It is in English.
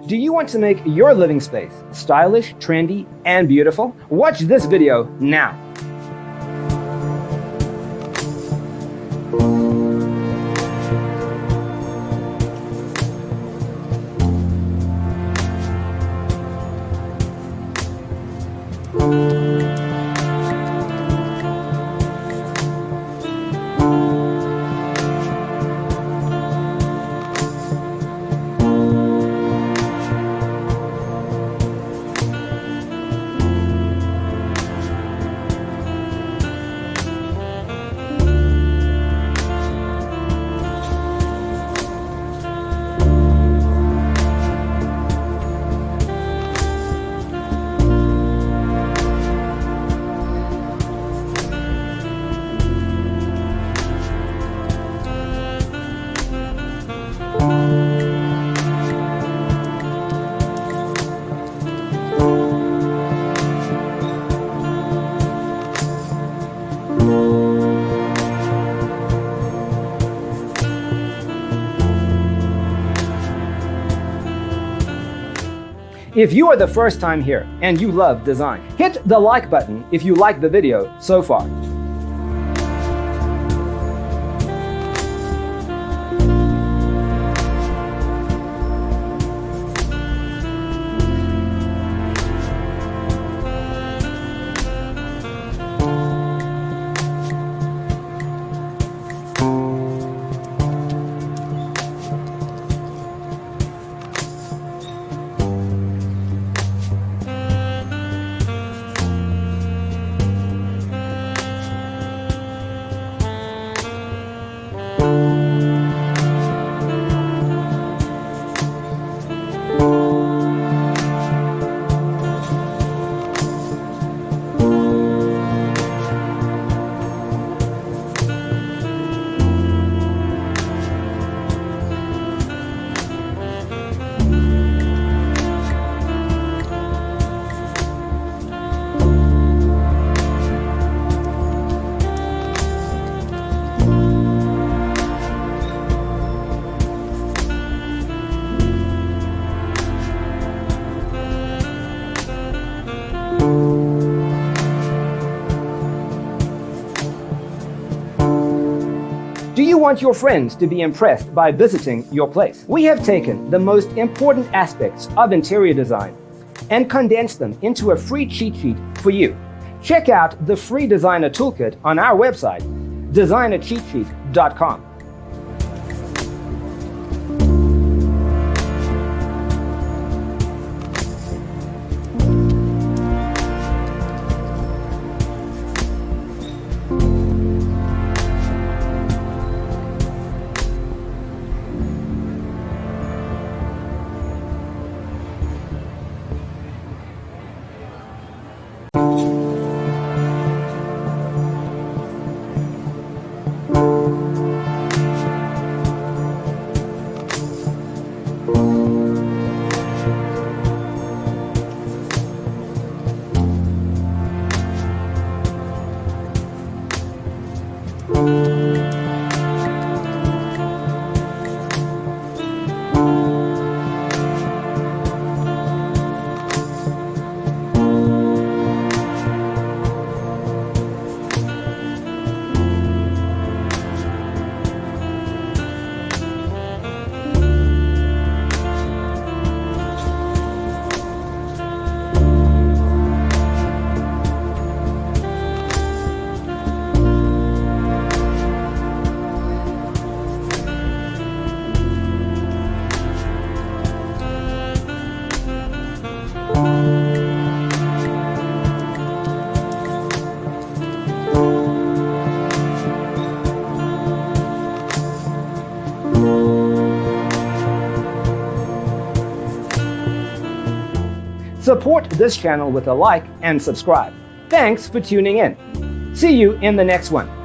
Do you want to make your living space stylish, trendy, and beautiful? Watch this video now. If you are the first time here and you love design, hit the like button if you like the video so far. Do you want your friends to be impressed by visiting your place? We have taken the most important aspects of interior design and condensed them into a free cheat sheet for you. Check out the free designer toolkit on our website, designercheatsheet.com. Support this channel with a like and subscribe. Thanks for tuning in. See you in the next one.